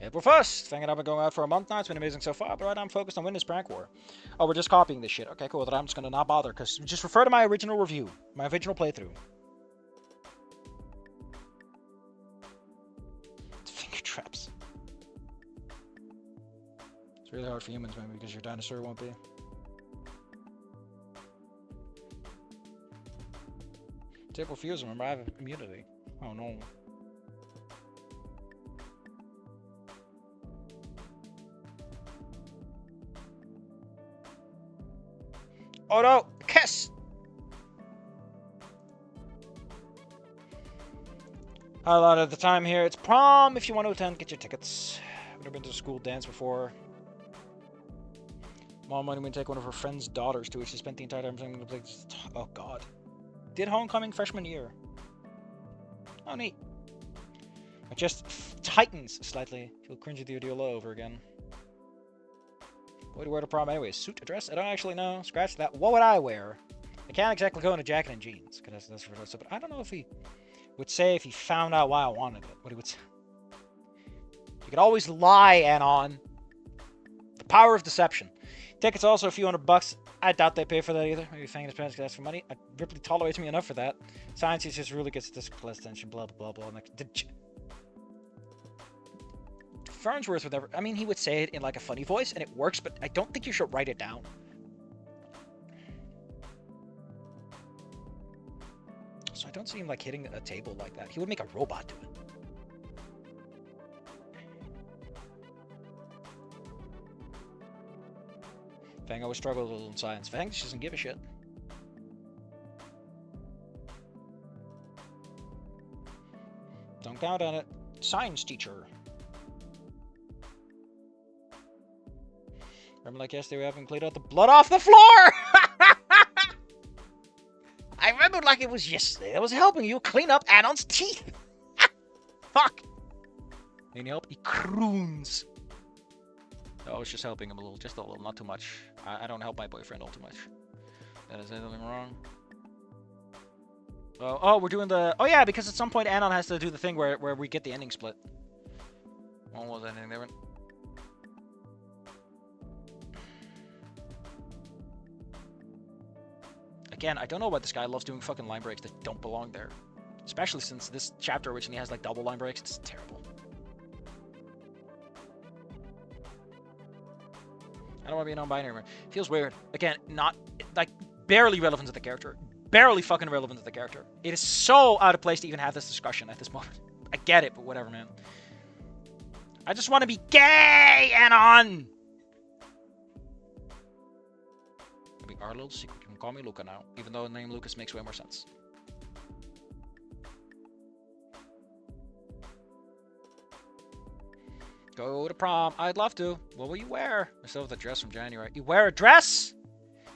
April 1st. Fang and I've been going out for a month now. It's been amazing so far, but right now I'm focused on winning this prank war. Oh, we're just copying this shit. Okay, cool. Then I'm just gonna not bother, because just refer to my original review. My original playthrough. It's finger traps. It's really hard for humans, maybe, because your dinosaur won't be. It's April Fools, remember, I have immunity. Oh no. Oh no! Kiss! A lot of the time here, it's prom. If you want to attend, get your tickets. I've never been to a school dance before. Mom wanted me to take one of her friend's daughters to it. She spent the entire time saying, oh god. Did homecoming freshman year. Oh, neat. It just tightens slightly. Feel cringy the audio low over again. What do you wear to prom anyway? Suit, a dress? I don't actually know. Scratch that. What would I wear? I can't exactly go in a jacket and jeans. Cause that's for but I don't know if he would say if he found out why I wanted it. What he would say. You could always lie, Anon. The power of deception. Tickets also a few $100. I doubt they pay for that either. Maybe Fang his parents could ask for money. Ripley tolerates me enough for that. Science just really gets this less attention. Blah blah blah blah. Farnsworth would never. I mean, he would say it in like a funny voice, and it works. But I don't think you should write it down. So I don't see him like hitting a table like that. He would make a robot do it. Fang always struggles a little in science. Fang just doesn't give a shit. Don't count on it. Science teacher. Remember like yesterday we haven't cleaned out the blood off the floor? I remember like it was yesterday. I was helping you clean up Anon's teeth. Fuck. Need help? He croons. I was just helping him a little, just a little, not too much. I don't help my boyfriend all too much. That is anything wrong? Oh, we're doing the... Oh yeah, because at some point Anon has to do the thing where we get the ending split. What was anything different? Again, I don't know why this guy loves doing fucking line breaks that don't belong there. Especially since this chapter originally has like double line breaks. It's terrible. I don't want to be a non-binary man. Feels weird. Again, not, like, barely relevant to the character. Barely fucking relevant to the character. It is so out of place to even have this discussion at this moment. I get it, but whatever, man. I just want to be gay, Anon! Maybe our little secret. You can call me Luca now, even though the name Lucas makes way more sense. Go to prom. I'd love to. What will you wear? I still have the dress from January. You wear a dress?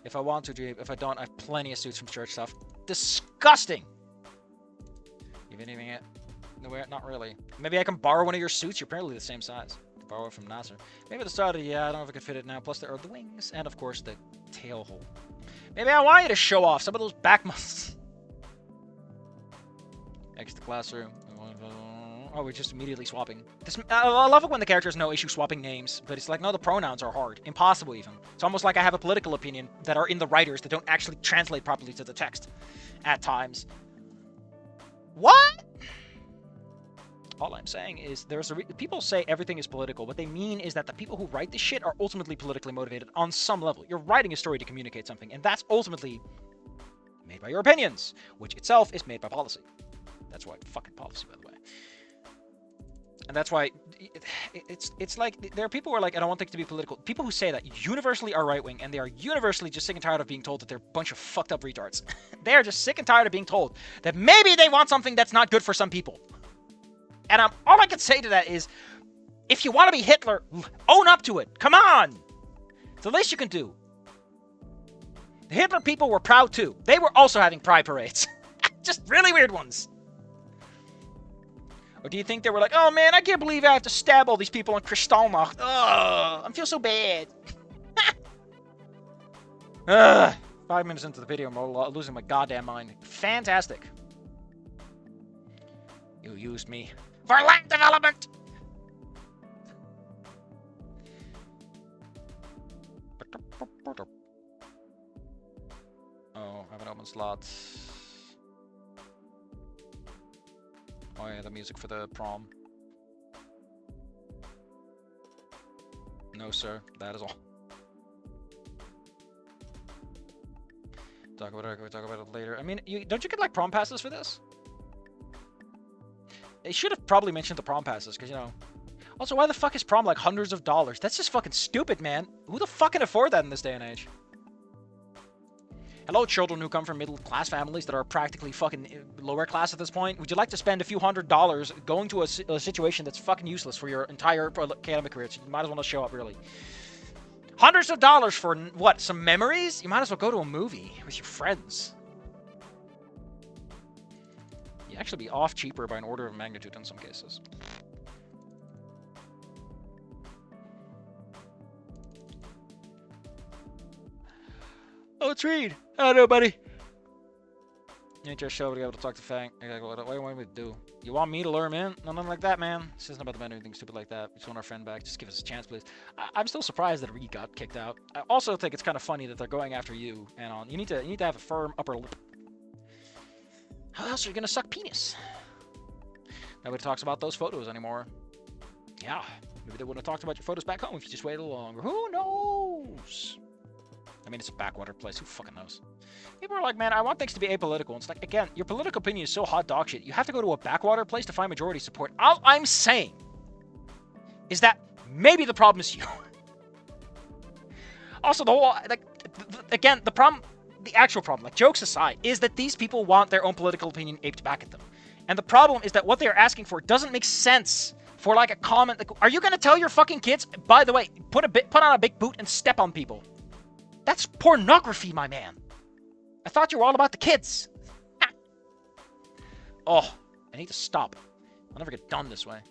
If I want to, Jabe. If I don't, I have plenty of suits from church stuff. Disgusting. Even it? No, not really. Maybe I can borrow one of your suits. You're apparently the same size. Borrow it from Nasser. Maybe the start of yeah, I don't know if I can fit it now. Plus there are the wings and of course the tail hole. Maybe I want you to show off some of those back muscles. Exit the classroom. Oh, we're just immediately swapping. This, I love it when the character has no issue swapping names, but it's like, no, the pronouns are hard. Impossible, even. It's almost like I have a political opinion that are in the writers that don't actually translate properly to the text. At times. What? All I'm saying is, people say everything is political. What they mean is that the people who write this shit are ultimately politically motivated on some level. You're writing a story to communicate something, and that's ultimately made by your opinions, which itself is made by policy. That's why fucking policy, by the way. And that's why it's like there are people who are like, I don't want things to be political. People who say that universally are right-wing, and they are universally just sick and tired of being told that they're a bunch of fucked up retards. They are just sick and tired of being told that maybe they want something that's not good for some people. And all I can say to that is, if you want to be Hitler, own up to it. Come on! It's the least you can do. The Hitler people were proud too. They were also having pride parades. Just really weird ones. Or do you think they were like, oh man, I can't believe I have to stab all these people on Kristallnacht. Ugh, I feel so bad. 5 minutes into the video, I'm losing my goddamn mind. Fantastic. You used me for land development. Summon slot. Oh yeah, the music for the prom. No, sir. That is all. Talk about it. Can we talk about it later? I mean, don't you get like prom passes for this? They should have probably mentioned the prom passes, because, you know. Also, why the fuck is prom like hundreds of dollars? That's just fucking stupid, man. Who the fuck can afford that in this day and age? Hello, children who come from middle-class families that are practically fucking lower class at this point. Would you like to spend a few $100s going to a situation that's fucking useless for your entire academic career? So you might as well not show up, really. Hundreds of dollars for, what, some memories? You might as well go to a movie with your friends. You actually be off cheaper by an order of magnitude in some cases. Oh, it's Reed. Hello, buddy. You ain't your show to be able to talk to Fang. What do you want me to do? You want me to lure him in? No, nothing like that, man. This isn't about the man or anything stupid like that. We just want our friend back. Just give us a chance, please. I'm still surprised that Reed got kicked out. I also think it's kind of funny that they're going after you. And you need to have a firm upper lip. How else are you gonna suck penis? Nobody talks about those photos anymore. Yeah, maybe they wouldn't have talked about your photos back home if you just waited a little longer. Who knows? I mean, it's a backwater place. Who fucking knows? People are like, man, I want things to be apolitical. And it's like, again, your political opinion is so hot dog shit. You have to go to a backwater place to find majority support. All I'm saying is that maybe the problem is you. Also, the whole, like, again, the problem, the actual problem, like, jokes aside, is that these people want their own political opinion aped back at them. And the problem is that what they're asking for doesn't make sense. For like a comment, like, are you gonna tell your fucking kids, by the way, put on a big boot and step on people? That's pornography, my man. I thought you were all about the kids. Oh, I need to stop. I'll never get done this way.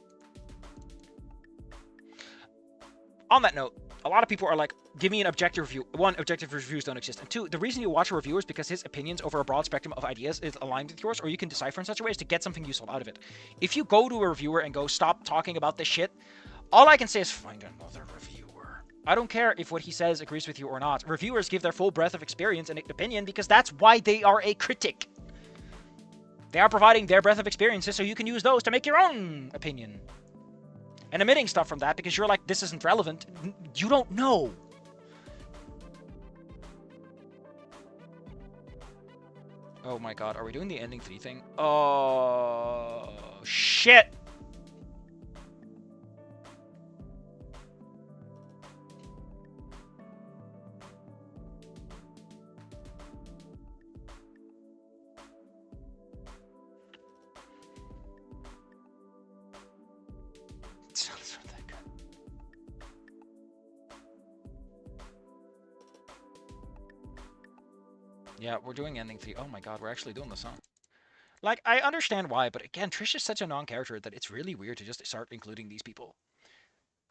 On that note, a lot of people are like, give me an objective review. One, objective reviews don't exist. And two, the reason you watch a reviewer is because his opinions over a broad spectrum of ideas is aligned with yours, or you can decipher in such a way as to get something useful out of it. If you go to a reviewer and go, stop talking about this shit, all I can say is find another reviewer. I don't care if what he says agrees with you or not. Reviewers give their full breadth of experience and opinion because that's why they are a critic. They are providing their breadth of experiences so you can use those to make your own opinion. And omitting stuff from that because you're like, this isn't relevant. You don't know. Oh my god, are we doing the ending 3 thing? Oh, shit. Yeah, we're doing ending 3. Oh my god, we're actually doing this, huh? Like, I understand why, but again, Trish is such a non-character that it's really weird to just start including these people.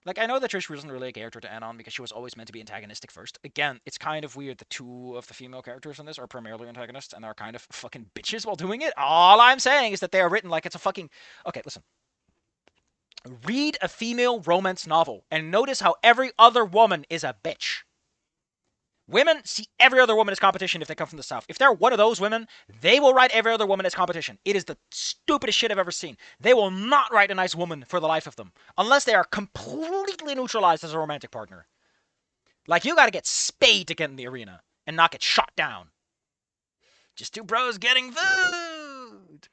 Like, I know that Trish wasn't really a character to end on because she was always meant to be antagonistic first. Again, it's kind of weird that 2 of the female characters in this are primarily antagonists and are kind of fucking bitches while doing it. All I'm saying is that they are written like it's a fucking... Okay, listen. Read a female romance novel and notice how every other woman is a bitch. Women see every other woman as competition if they come from the South. If they're one of those women, they will write every other woman as competition. It is the stupidest shit I've ever seen. They will not write a nice woman for the life of them. Unless they are completely neutralized as a romantic partner. Like, you gotta get spayed to get in the arena and not get shot down. Just 2 bros getting food!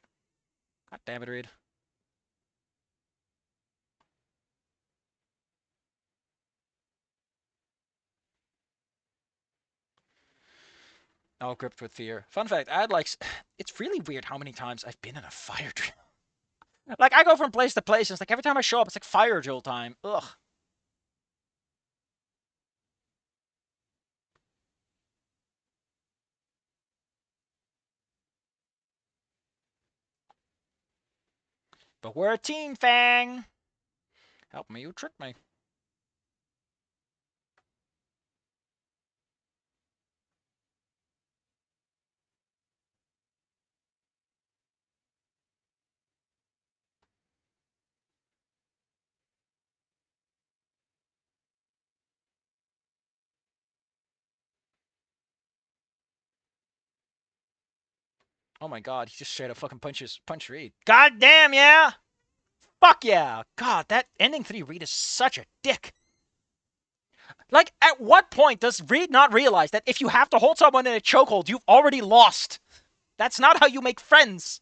God damn it, Reed. All gripped with fear. Fun fact, I had like... It's really weird how many times I've been in a fire drill. Like, I go from place to place, and it's like every time I show up, it's like fire drill time. Ugh. But we're a team, Fang! Help me, you tricked me. Oh my god, he just straight up fucking punch Reed. God damn, yeah! Fuck yeah! God, that ending 3 Reed is such a dick. Like, at what point does Reed not realize that if you have to hold someone in a chokehold, you've already lost? That's not how you make friends.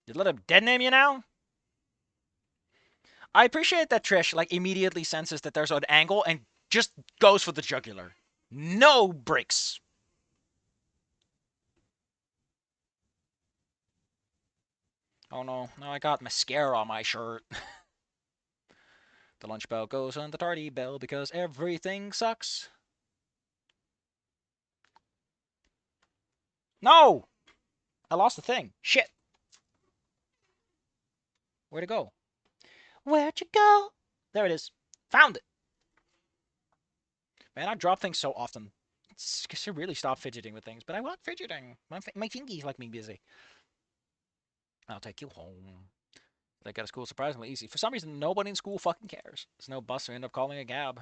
You let him dead name you now? I appreciate that Trish, like, immediately senses that there's an angle and just goes for the jugular. No breaks. Oh no, now I got mascara on my shirt. The lunch bell goes on the tardy bell because everything sucks. No! I lost the thing. Shit. Where'd it go? Where'd you go? There it is. Found it. Man, I drop things so often. I should really stop fidgeting with things, but I want fidgeting. My fingies like me busy. I'll take you home. They got a school surprisingly easy. For some reason, nobody in school fucking cares. There's no bus, so I end up calling a cab.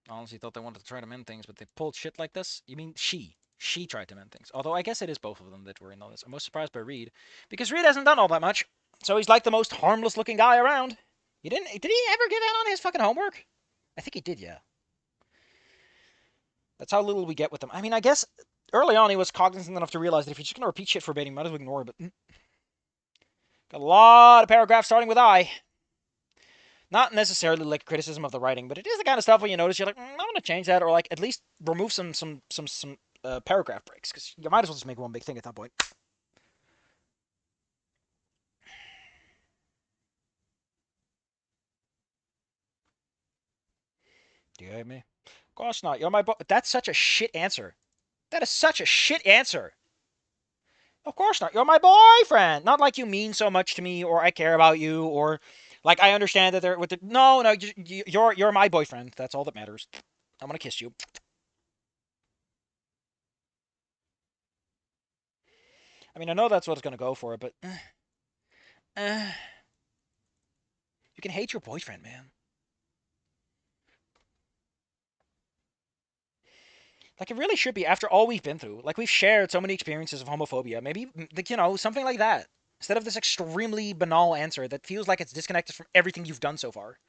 Honestly thought they wanted to try to mend things, but they pulled shit like this? You mean she? She tried to mend things. Although I guess it is both of them that were in all this. I'm most surprised by Reed, because Reed hasn't done all that much. So he's like the most harmless looking guy around. Did he ever give out on his fucking homework? I think he did, yeah. That's how little we get with him. I mean, I guess early on he was cognizant enough to realize that if you're just going to repeat shit verbatim, you might as well ignore it. But got a lot of paragraphs starting with I. Not necessarily like criticism of the writing, but it is the kind of stuff where you notice you're like, I want to change that, or like at least remove some paragraph breaks, because you might as well just make one big thing at that point. Do you hate me? Of course not. You're my boy. That's such a shit answer. That is such a shit answer. Of course not. You're my boyfriend. Not like you mean so much to me, or I care about you, or like I understand that they're with the. No, no, you're my boyfriend. That's all that matters. I'm gonna kiss you. I mean, I know that's what it's gonna go for, but you can hate your boyfriend, man. Like, it really should be after all we've been through. Like, we've shared so many experiences of homophobia. Maybe, like, something like that. Instead of this extremely banal answer that feels like it's disconnected from everything you've done so far.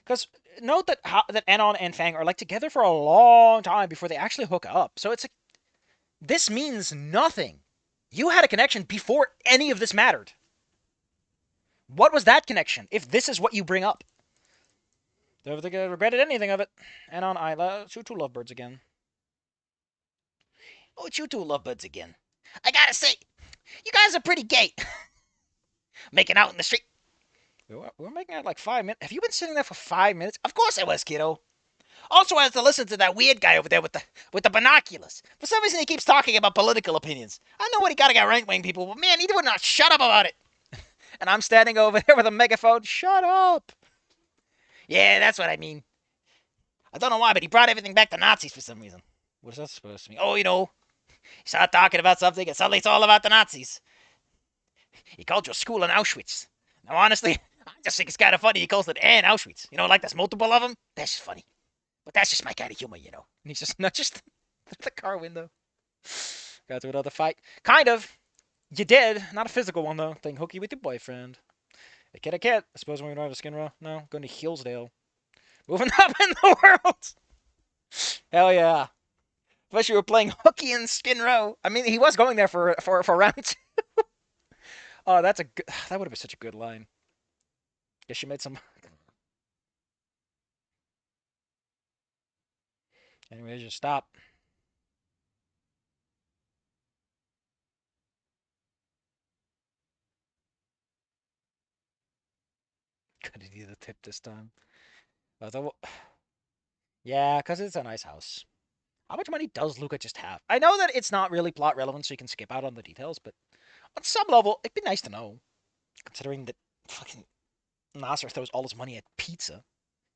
Because note that Anon and Fang are, like, together for a long time before they actually hook up. So it's like, this means nothing. You had a connection before any of this mattered. What was that connection, if this is what you bring up? Don't think I regretted anything of it. Anon, Isla, shoot two lovebirds again. Oh, it's you two lovebirds again. I gotta say, you guys are pretty gay. Making out in the street. We were making out like 5 minutes. Have you been sitting there for 5 minutes? Of course I was, kiddo. Also, I have to listen to that weird guy over there with the binoculars. For some reason, he keeps talking about political opinions. I know what he got against right-wing people, but man, he would not shut up about it. And I'm standing over there with a megaphone. Shut up. Yeah, that's what I mean. I don't know why, but he brought everything back to Nazis for some reason. What is that supposed to mean? Oh, he started talking about something, and suddenly it's all about the Nazis. He called your school an Auschwitz. Now, honestly, I just think it's kind of funny he calls it an Auschwitz. Like there's multiple of them? That's just funny. But that's just my kind of humor. And he's just, not just the car window. Got to another fight. Kind of. You did. Not a physical one, though. Playing hooky with your boyfriend. A kid. I suppose we're going to Skin Row? No, going to Hillsdale. Moving up in the world. Hell yeah. Especially we're playing hooky in Skin Row. I mean, he was going there for round 2. Oh, that would have been such a good line. Guess she made some. Anyway, just stop. Couldn't do the tip this time. Yeah, because it's a nice house. How much money does Luca just have? I know that it's not really plot relevant, so you can skip out on the details, but on some level, it'd be nice to know. Considering that fucking Nasser throws all his money at pizza,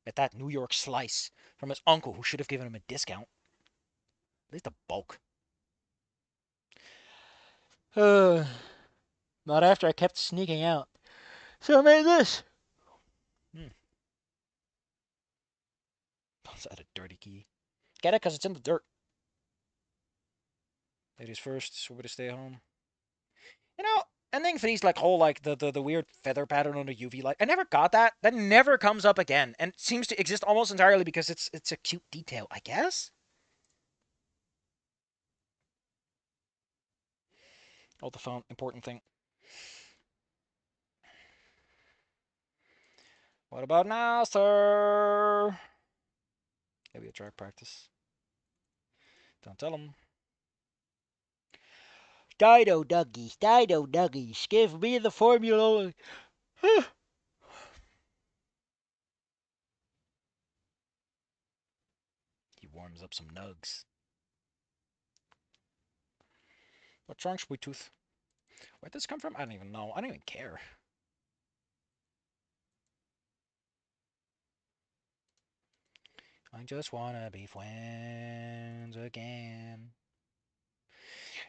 at that New York slice from his uncle, who should have given him a discount. At least a bulk. Not after I kept sneaking out. So I made this. Is that a dirty key? Get it? Because it's in the dirt. Ladies first. Somebody stay home. You know, ending three's like whole like the weird feather pattern on the UV light. I never got that. That never comes up again, and it seems to exist almost entirely because it's a cute detail, I guess. Oh, the phone, important thing. What about now, sir? Maybe a track practice. Don't tell him. Dido Duggies, give me the formula. He warms up some nugs. What's wrong, sweet tooth? Where'd this come from? I don't even know. I don't even care. I just wanna be friends again.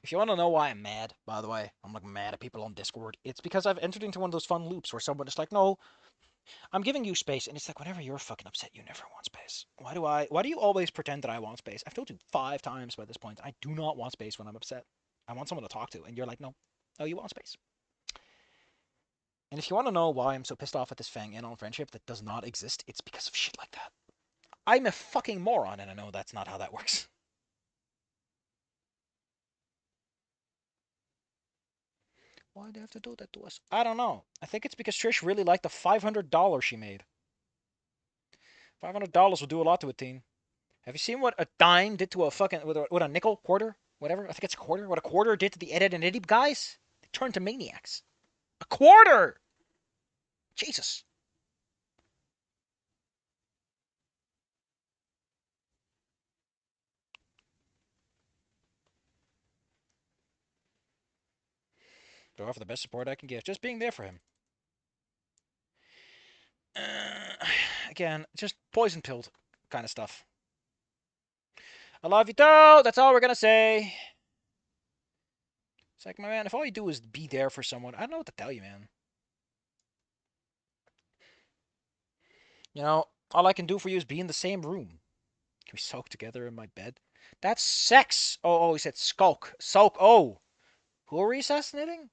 If you want to know why I'm mad, by the way, I'm like mad at people on Discord. It's because I've entered into one of those fun loops where someone is like, "No, I'm giving you space," and it's like, whenever you're fucking upset, you never want space. Why do you always pretend that I want space? I've told you 5 times by this point, I do not want space when I'm upset. I want someone to talk to, and you're like, no, you want space. And if you want to know why I'm so pissed off at this Fang in on friendship that does not exist, it's because of shit like that. I'm a fucking moron, and I know that's not how that works. Why'd they have to do that to us? I don't know. I think it's because Trish really liked the $500 she made. $500 will do a lot to a teen. Have you seen what a dime did to a fucking what a nickel, quarter, whatever? I think it's a quarter. What a quarter did to the Edit and Itty guys? They turned to maniacs. A quarter. Jesus. Do I offer the best support I can give? Just being there for him. Uh, Again, just poison pilled kind of stuff. I love you, though. That's all we're gonna say. It's like, my man, if all you do is be there for someone, I don't know what to tell you, man. You know, all I can do for you is be in the same room. Can we sulk together in my bed? That's sex. Oh, he said skulk. Sulk. Oh, who are we assassinating?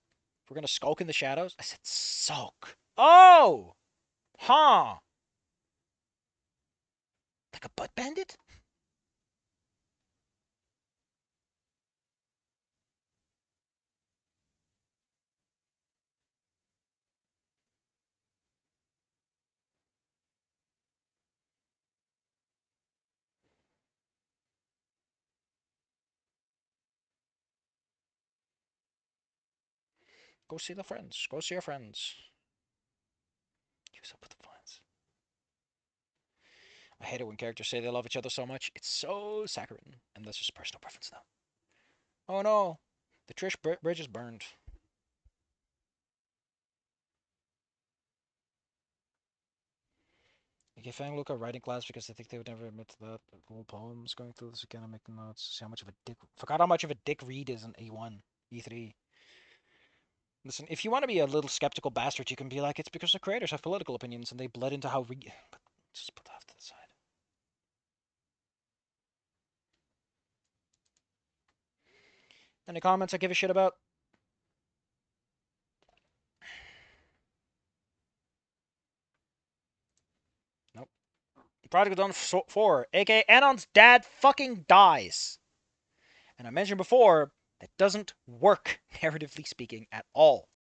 We're gonna skulk in the shadows. I said sulk. Oh, huh? Like a butt bandit? Go see the friends. Go see your friends. Use up with the friends. I hate it when characters say they love each other so much. It's so saccharine, and that's just personal preference, though. Oh no, the Trish bridge is burned. I gave Fang Luca writing class because I think they would never admit to that. Cool poems. Going through this again, I'm making notes. See how much of a dick. Forgot how much of a dick Reed is in A1, E3. Listen, if you want to be a little skeptical bastard, you can be like, it's because the creators have political opinions and they bled into how Reed. But just put that off to the side. Any comments I give a shit about? Nope. Prodigal Dawn 4, aka Anon's dad fucking dies. And I mentioned before, that doesn't work, narratively speaking, at all.